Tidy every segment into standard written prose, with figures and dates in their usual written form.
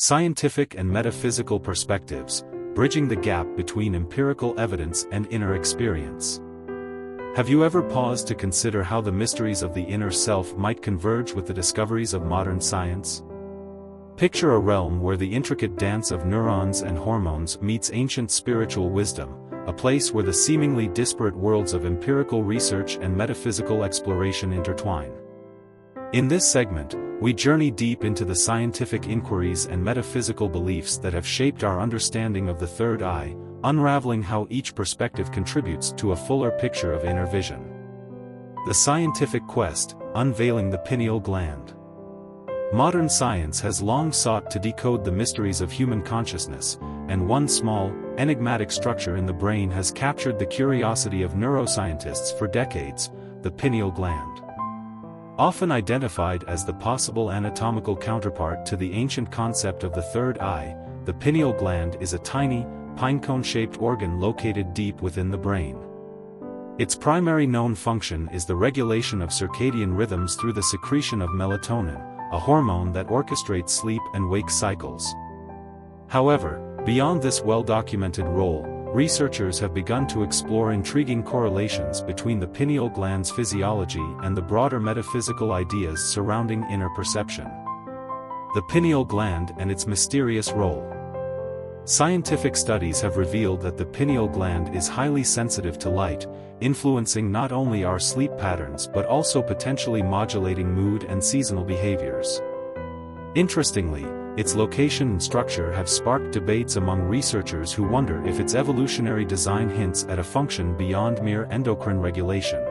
Scientific and metaphysical perspectives, bridging the gap between empirical evidence and inner experience. Have you ever paused to consider how the mysteries of the inner self might converge with the discoveries of modern science? Picture a realm where the intricate dance of neurons and hormones meets ancient spiritual wisdom, a place where the seemingly disparate worlds of empirical research and metaphysical exploration intertwine. In this segment, we journey deep into the scientific inquiries and metaphysical beliefs that have shaped our understanding of the third eye, unraveling how each perspective contributes to a fuller picture of inner vision. The scientific quest, unveiling the pineal gland. Modern science has long sought to decode the mysteries of human consciousness, and one small, enigmatic structure in the brain has captured the curiosity of neuroscientists for decades: the pineal gland. Often identified as the possible anatomical counterpart to the ancient concept of the third eye, the pineal gland is a tiny, pinecone-shaped organ located deep within the brain. Its primary known function is the regulation of circadian rhythms through the secretion of melatonin, a hormone that orchestrates sleep and wake cycles. However, beyond this well-documented role, researchers have begun to explore intriguing correlations between the pineal gland's physiology and the broader metaphysical ideas surrounding inner perception. The pineal gland and its mysterious role. Scientific studies have revealed that the pineal gland is highly sensitive to light, influencing not only our sleep patterns but also potentially modulating mood and seasonal behaviors. Interestingly, its location and structure have sparked debates among researchers who wonder if its evolutionary design hints at a function beyond mere endocrine regulation.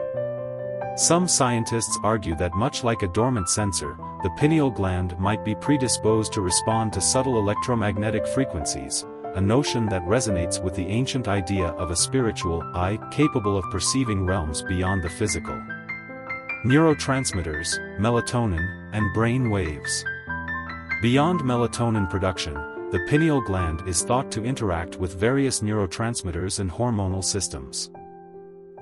Some scientists argue that much like a dormant sensor, the pineal gland might be predisposed to respond to subtle electromagnetic frequencies, a notion that resonates with the ancient idea of a spiritual eye capable of perceiving realms beyond the physical. Neurotransmitters, melatonin, and brain waves. Beyond melatonin production, the pineal gland is thought to interact with various neurotransmitters and hormonal systems.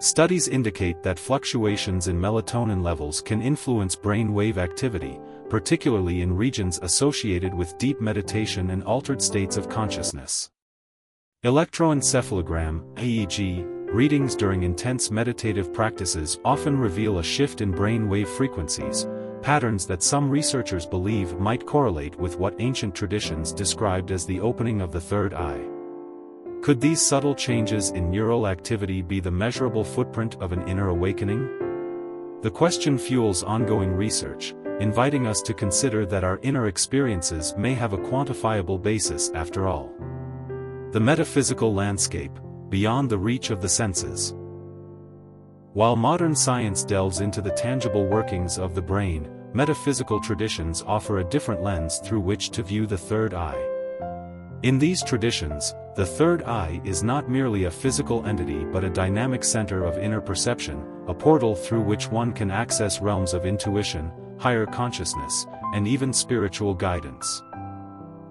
Studies indicate that fluctuations in melatonin levels can influence brain wave activity, particularly in regions associated with deep meditation and altered states of consciousness. Electroencephalogram (EEG) readings during intense meditative practices often reveal a shift in brain wave frequencies, patterns that some researchers believe might correlate with what ancient traditions described as the opening of the third eye. Could these subtle changes in neural activity be the measurable footprint of an inner awakening? The question fuels ongoing research, inviting us to consider that our inner experiences may have a quantifiable basis after all. The metaphysical landscape, beyond the reach of the senses. While modern science delves into the tangible workings of the brain, metaphysical traditions offer a different lens through which to view the third eye. In these traditions, the third eye is not merely a physical entity but a dynamic center of inner perception, a portal through which one can access realms of intuition, higher consciousness, and even spiritual guidance.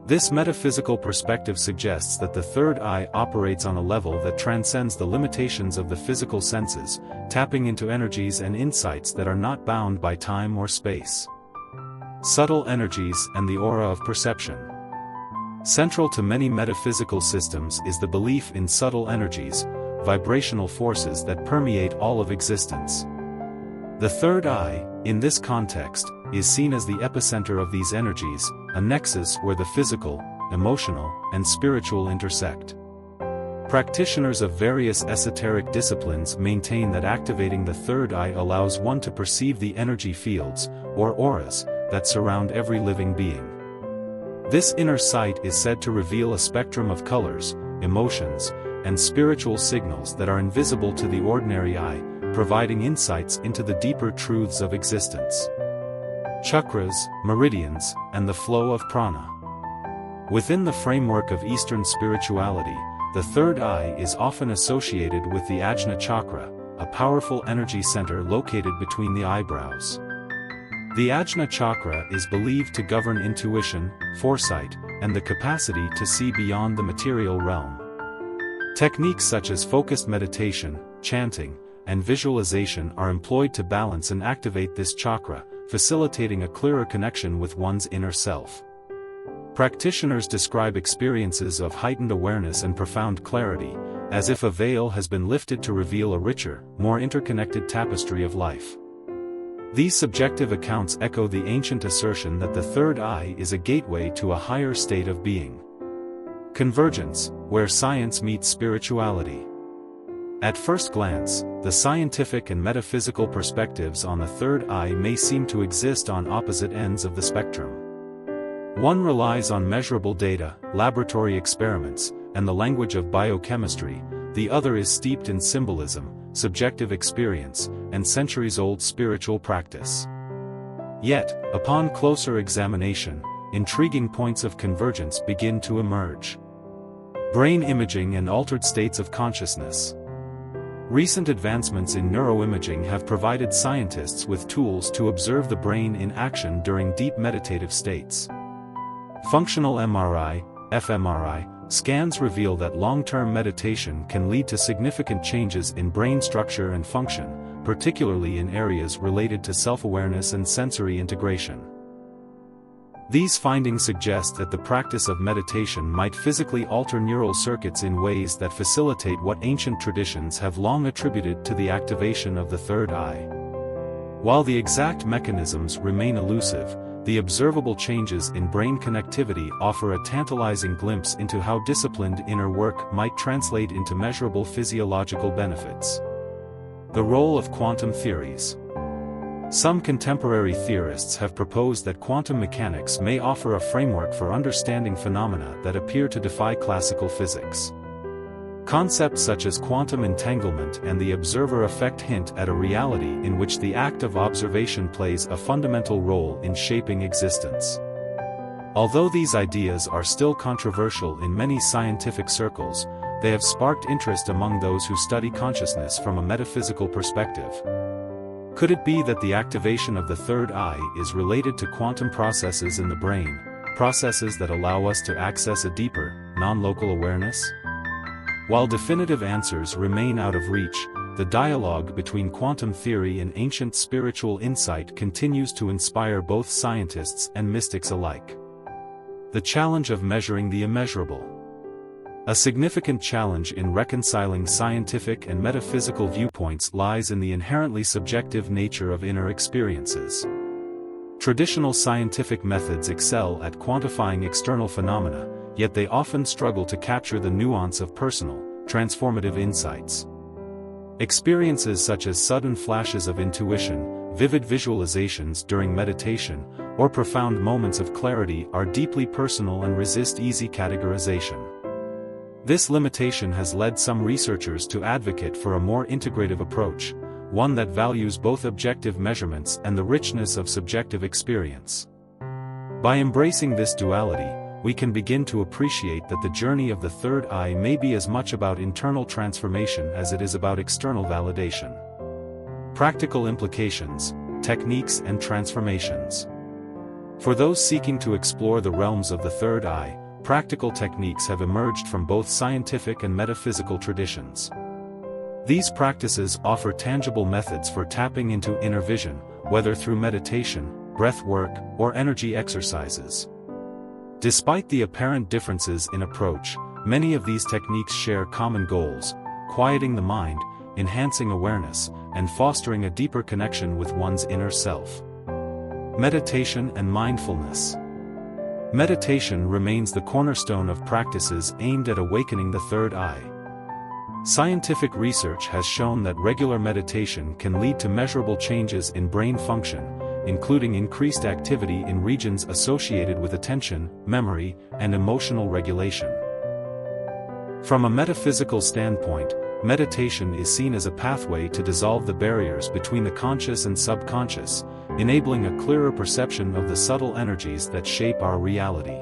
This metaphysical perspective suggests that the third eye operates on a level that transcends the limitations of the physical senses, tapping into energies and insights that are not bound by time or space. Subtle energies and the aura of perception. Central to many metaphysical systems is the belief in subtle energies, vibrational forces that permeate all of existence. The third eye, in this context, is seen as the epicenter of these energies, a nexus where the physical, emotional, and spiritual intersect. Practitioners of various esoteric disciplines maintain that activating the third eye allows one to perceive the energy fields, or auras, that surround every living being. This inner sight is said to reveal a spectrum of colors, emotions, and spiritual signals that are invisible to the ordinary eye, providing insights into the deeper truths of existence. Chakras, meridians, and the flow of prana. Within the framework of Eastern spirituality, the third eye is often associated with the Ajna chakra, a powerful energy center located between the eyebrows. The Ajna chakra is believed to govern intuition, foresight, and the capacity to see beyond the material realm. Techniques such as focused meditation, chanting, and visualization are employed to balance and activate this chakra, facilitating a clearer connection with one's inner self. Practitioners describe experiences of heightened awareness and profound clarity, as if a veil has been lifted to reveal a richer, more interconnected tapestry of life. These subjective accounts echo the ancient assertion that the third eye is a gateway to a higher state of being. Convergence, where science meets spirituality. At first glance, the scientific and metaphysical perspectives on the third eye may seem to exist on opposite ends of the spectrum. One relies on measurable data, laboratory experiments, and the language of biochemistry, the other is steeped in symbolism, subjective experience, and centuries-old spiritual practice. Yet, upon closer examination, intriguing points of convergence begin to emerge. Brain imaging and altered states of consciousness. Recent advancements in neuroimaging have provided scientists with tools to observe the brain in action during deep meditative states. Functional MRI, fMRI, scans reveal that long-term meditation can lead to significant changes in brain structure and function, particularly in areas related to self-awareness and sensory integration. These findings suggest that the practice of meditation might physically alter neural circuits in ways that facilitate what ancient traditions have long attributed to the activation of the third eye. While the exact mechanisms remain elusive, the observable changes in brain connectivity offer a tantalizing glimpse into how disciplined inner work might translate into measurable physiological benefits. The role of quantum theories. Some contemporary theorists have proposed that quantum mechanics may offer a framework for understanding phenomena that appear to defy classical physics. Concepts such as quantum entanglement and the observer effect hint at a reality in which the act of observation plays a fundamental role in shaping existence. Although these ideas are still controversial in many scientific circles, they have sparked interest among those who study consciousness from a metaphysical perspective. Could it be that the activation of the third eye is related to quantum processes in the brain, processes that allow us to access a deeper, non-local awareness? While definitive answers remain out of reach, the dialogue between quantum theory and ancient spiritual insight continues to inspire both scientists and mystics alike. The challenge of measuring the immeasurable. A significant challenge in reconciling scientific and metaphysical viewpoints lies in the inherently subjective nature of inner experiences. Traditional scientific methods excel at quantifying external phenomena, yet they often struggle to capture the nuance of personal, transformative insights. Experiences such as sudden flashes of intuition, vivid visualizations during meditation, or profound moments of clarity are deeply personal and resist easy categorization. This limitation has led some researchers to advocate for a more integrative approach, one that values both objective measurements and the richness of subjective experience. By embracing this duality, we can begin to appreciate that the journey of the third eye may be as much about internal transformation as it is about external validation. Practical implications, techniques and transformations. For those seeking to explore the realms of the third eye, practical techniques have emerged from both scientific and metaphysical traditions. These practices offer tangible methods for tapping into inner vision, whether through meditation, breath work, or energy exercises. Despite the apparent differences in approach, many of these techniques share common goals: quieting the mind, enhancing awareness, and fostering a deeper connection with one's inner self. Meditation and mindfulness. Meditation remains the cornerstone of practices aimed at awakening the third eye. Scientific research has shown that regular meditation can lead to measurable changes in brain function, including increased activity in regions associated with attention, memory, and emotional regulation. From a metaphysical standpoint, meditation is seen as a pathway to dissolve the barriers between the conscious and subconscious, enabling a clearer perception of the subtle energies that shape our reality.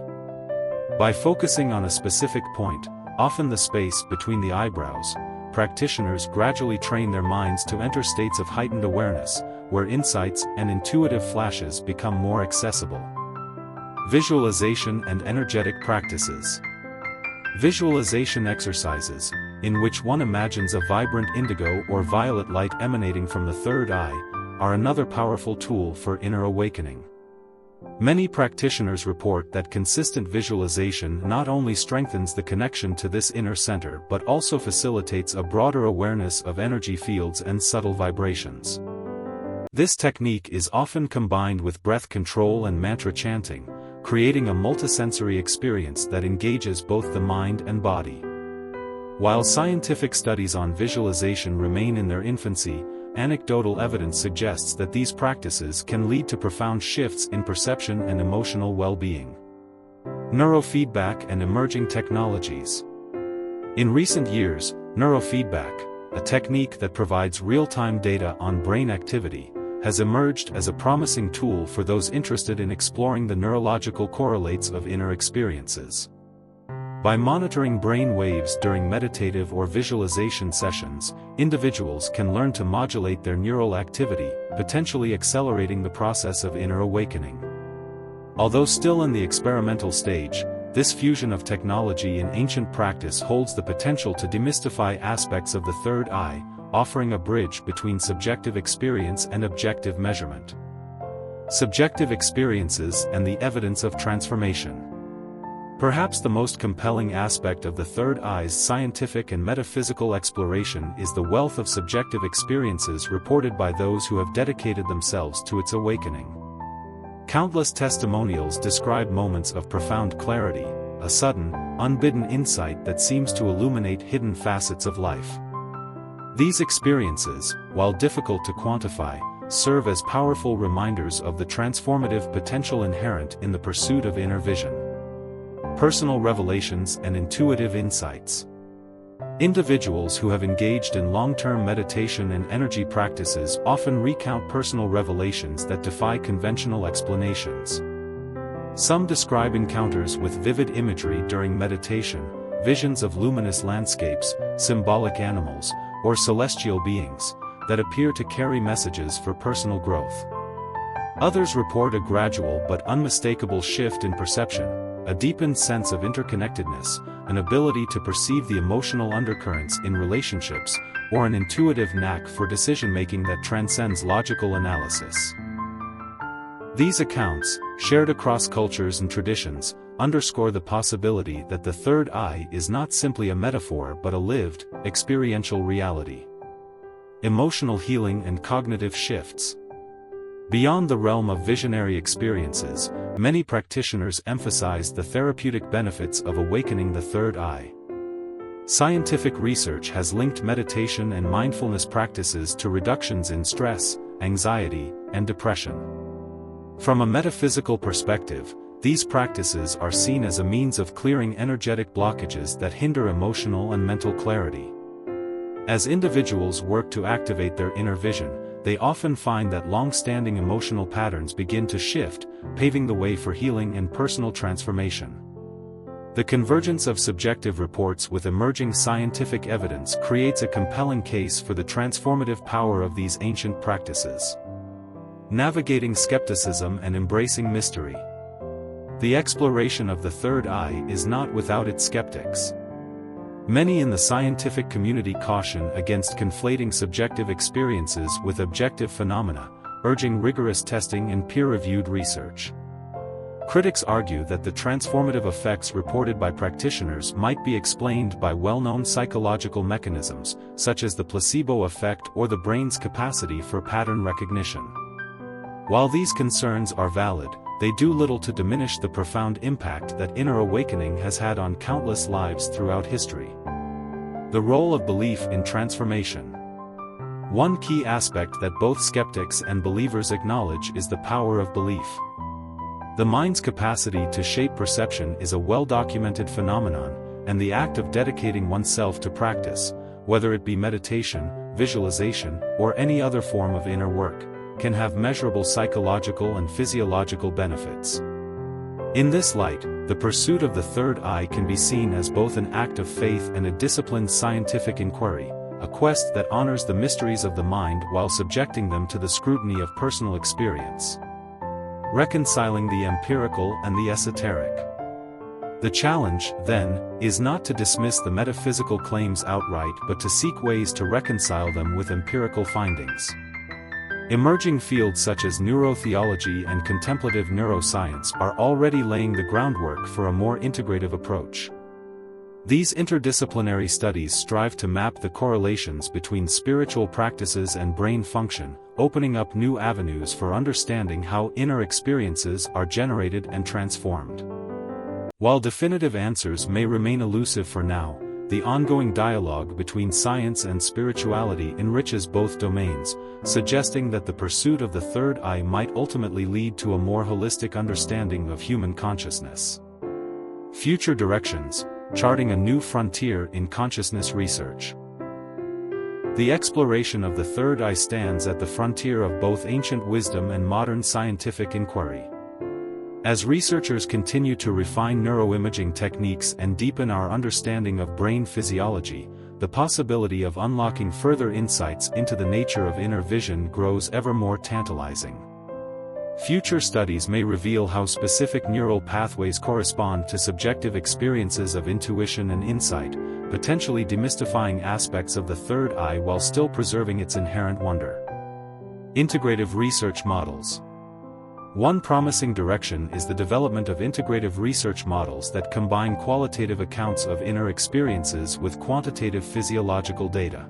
By focusing on a specific point, often the space between the eyebrows, practitioners gradually train their minds to enter states of heightened awareness, where insights and intuitive flashes become more accessible. Visualization and energetic practices. Visualization exercises, in which one imagines a vibrant indigo or violet light emanating from the third eye, are another powerful tool for inner awakening. Many practitioners report that consistent visualization not only strengthens the connection to this inner center but also facilitates a broader awareness of energy fields and subtle vibrations. This technique is often combined with breath control and mantra chanting, creating a multisensory experience that engages both the mind and body. While scientific studies on visualization remain in their infancy, anecdotal evidence suggests that these practices can lead to profound shifts in perception and emotional well-being. Neurofeedback and emerging technologies. In recent years, neurofeedback, a technique that provides real-time data on brain activity, has emerged as a promising tool for those interested in exploring the neurological correlates of inner experiences. By monitoring brain waves during meditative or visualization sessions, individuals can learn to modulate their neural activity, potentially accelerating the process of inner awakening. Although still in the experimental stage, this fusion of technology and ancient practice holds the potential to demystify aspects of the third eye, offering a bridge between subjective experience and objective measurement. Subjective experiences and the evidence of transformation. Perhaps the most compelling aspect of the third eye's scientific and metaphysical exploration is the wealth of subjective experiences reported by those who have dedicated themselves to its awakening. Countless testimonials describe moments of profound clarity, a sudden, unbidden insight that seems to illuminate hidden facets of life. These experiences, while difficult to quantify, serve as powerful reminders of the transformative potential inherent in the pursuit of inner vision. Personal revelations and intuitive insights. Individuals who have engaged in long-term meditation and energy practices often recount personal revelations that defy conventional explanations. Some describe encounters with vivid imagery during meditation, visions of luminous landscapes, symbolic animals, or celestial beings, that appear to carry messages for personal growth. Others report a gradual but unmistakable shift in perception, a deepened sense of interconnectedness, an ability to perceive the emotional undercurrents in relationships, or an intuitive knack for decision-making that transcends logical analysis. These accounts, shared across cultures and traditions, underscore the possibility that the third eye is not simply a metaphor but a lived, experiential reality. Emotional healing and cognitive shifts. Beyond the realm of visionary experiences, many practitioners emphasize the therapeutic benefits of awakening the third eye. Scientific research has linked meditation and mindfulness practices to reductions in stress, anxiety, and depression. From a metaphysical perspective, these practices are seen as a means of clearing energetic blockages that hinder emotional and mental clarity. As individuals work to activate their inner vision, they often find that long-standing emotional patterns begin to shift, paving the way for healing and personal transformation. The convergence of subjective reports with emerging scientific evidence creates a compelling case for the transformative power of these ancient practices. Navigating skepticism and embracing mystery. The exploration of the third eye is not without its skeptics. Many in the scientific community caution against conflating subjective experiences with objective phenomena, urging rigorous testing and peer-reviewed research. Critics argue that the transformative effects reported by practitioners might be explained by well-known psychological mechanisms, such as the placebo effect or the brain's capacity for pattern recognition. While these concerns are valid, they do little to diminish the profound impact that inner awakening has had on countless lives throughout history. The role of belief in transformation. One key aspect that both skeptics and believers acknowledge is the power of belief. The mind's capacity to shape perception is a well-documented phenomenon, and the act of dedicating oneself to practice, whether it be meditation, visualization, or any other form of inner work, can have measurable psychological and physiological benefits. In this light, the pursuit of the third eye can be seen as both an act of faith and a disciplined scientific inquiry, a quest that honors the mysteries of the mind while subjecting them to the scrutiny of personal experience. Reconciling the empirical and the esoteric. The challenge, then, is not to dismiss the metaphysical claims outright but to seek ways to reconcile them with empirical findings. Emerging fields such as neurotheology and contemplative neuroscience are already laying the groundwork for a more integrative approach. These interdisciplinary studies strive to map the correlations between spiritual practices and brain function, opening up new avenues for understanding how inner experiences are generated and transformed. While definitive answers may remain elusive for now, the ongoing dialogue between science and spirituality enriches both domains, suggesting that the pursuit of the third eye might ultimately lead to a more holistic understanding of human consciousness. Future directions: charting a new frontier in consciousness research. The exploration of the third eye stands at the frontier of both ancient wisdom and modern scientific inquiry. As researchers continue to refine neuroimaging techniques and deepen our understanding of brain physiology, the possibility of unlocking further insights into the nature of inner vision grows ever more tantalizing. Future studies may reveal how specific neural pathways correspond to subjective experiences of intuition and insight, potentially demystifying aspects of the third eye while still preserving its inherent wonder. Integrative research models. One promising direction is the development of integrative research models that combine qualitative accounts of inner experiences with quantitative physiological data.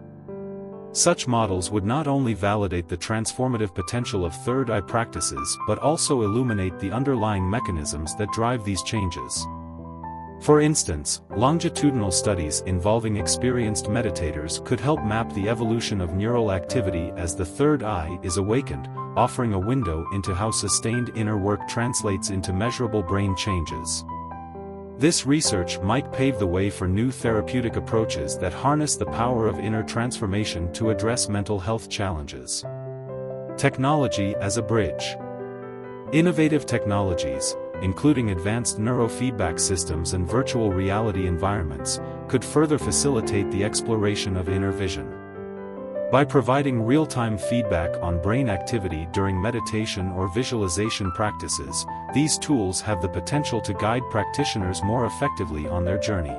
Such models would not only validate the transformative potential of third eye practices but also illuminate the underlying mechanisms that drive these changes. For instance, longitudinal studies involving experienced meditators could help map the evolution of neural activity as the third eye is awakened, offering a window into how sustained inner work translates into measurable brain changes. This research might pave the way for new therapeutic approaches that harness the power of inner transformation to address mental health challenges. Technology as a bridge. Innovative technologies, including advanced neurofeedback systems and virtual reality environments, could further facilitate the exploration of inner vision. By providing real-time feedback on brain activity during meditation or visualization practices, these tools have the potential to guide practitioners more effectively on their journey.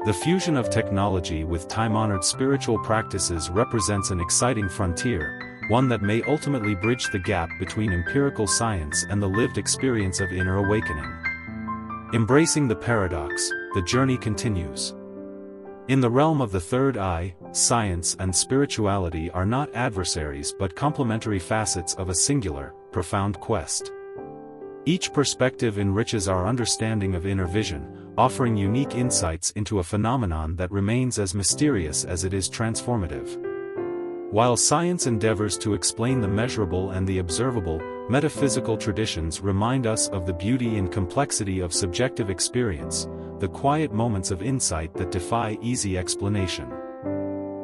The fusion of technology with time-honored spiritual practices represents an exciting frontier, one that may ultimately bridge the gap between empirical science and the lived experience of inner awakening. Embracing the paradox, the journey continues. In the realm of the third eye, science and spirituality are not adversaries but complementary facets of a singular, profound quest. Each perspective enriches our understanding of inner vision, offering unique insights into a phenomenon that remains as mysterious as it is transformative. While science endeavors to explain the measurable and the observable, metaphysical traditions remind us of the beauty and complexity of subjective experience, the quiet moments of insight that defy easy explanation.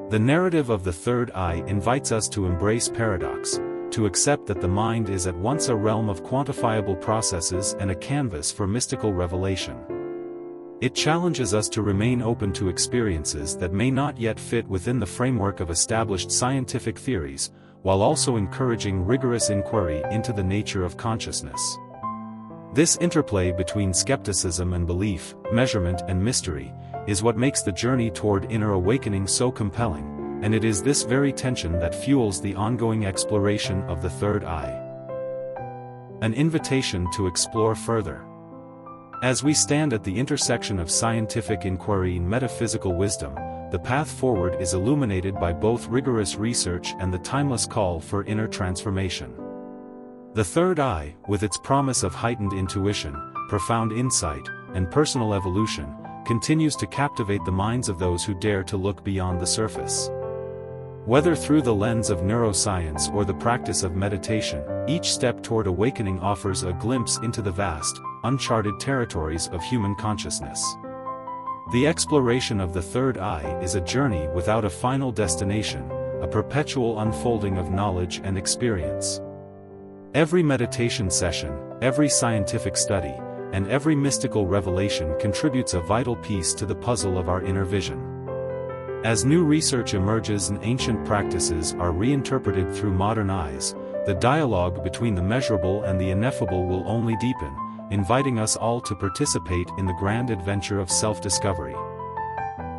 The narrative of the third eye invites us to embrace paradox, to accept that the mind is at once a realm of quantifiable processes and a canvas for mystical revelation. It challenges us to remain open to experiences that may not yet fit within the framework of established scientific theories, while also encouraging rigorous inquiry into the nature of consciousness. This interplay between skepticism and belief, measurement and mystery, is what makes the journey toward inner awakening so compelling, and it is this very tension that fuels the ongoing exploration of the third eye. An invitation to explore further. As we stand at the intersection of scientific inquiry and metaphysical wisdom, the path forward is illuminated by both rigorous research and the timeless call for inner transformation. The third eye, with its promise of heightened intuition, profound insight, and personal evolution, continues to captivate the minds of those who dare to look beyond the surface. Whether through the lens of neuroscience or the practice of meditation, each step toward awakening offers a glimpse into the vast, uncharted territories of human consciousness. The exploration of the third eye is a journey without a final destination, a perpetual unfolding of knowledge and experience. Every meditation session, every scientific study, and every mystical revelation contributes a vital piece to the puzzle of our inner vision. As new research emerges and ancient practices are reinterpreted through modern eyes, the dialogue between the measurable and the ineffable will only deepen, inviting us all to participate in the grand adventure of self-discovery.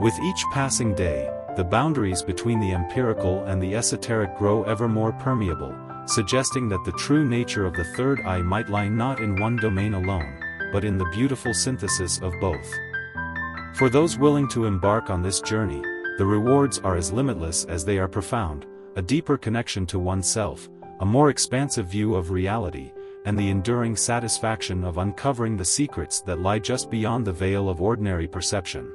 With each passing day, the boundaries between the empirical and the esoteric grow ever more permeable, suggesting that the true nature of the third eye might lie not in one domain alone, but in the beautiful synthesis of both. For those willing to embark on this journey, the rewards are as limitless as they are profound: a deeper connection to oneself, a more expansive view of reality, and the enduring satisfaction of uncovering the secrets that lie just beyond the veil of ordinary perception.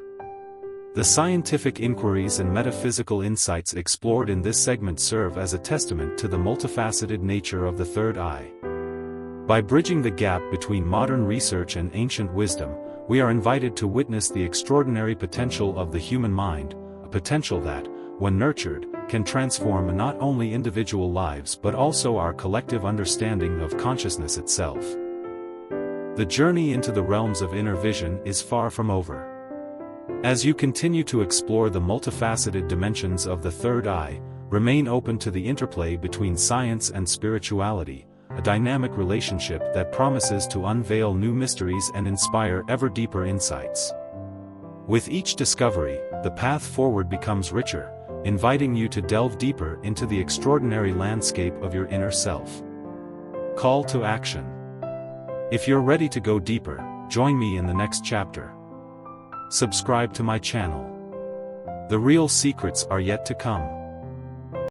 The scientific inquiries and metaphysical insights explored in this segment serve as a testament to the multifaceted nature of the third eye. By bridging the gap between modern research and ancient wisdom, we are invited to witness the extraordinary potential of the human mind, a potential that, when nurtured, can transform not only individual lives but also our collective understanding of consciousness itself. The journey into the realms of inner vision is far from over. As you continue to explore the multifaceted dimensions of the third eye, remain open to the interplay between science and spirituality, a dynamic relationship that promises to unveil new mysteries and inspire ever deeper insights. With each discovery, the path forward becomes richer, inviting you to delve deeper into the extraordinary landscape of your inner self. Call to action. If you're ready to go deeper, join me in the next chapter. Subscribe to my channel. The real secrets are yet to come.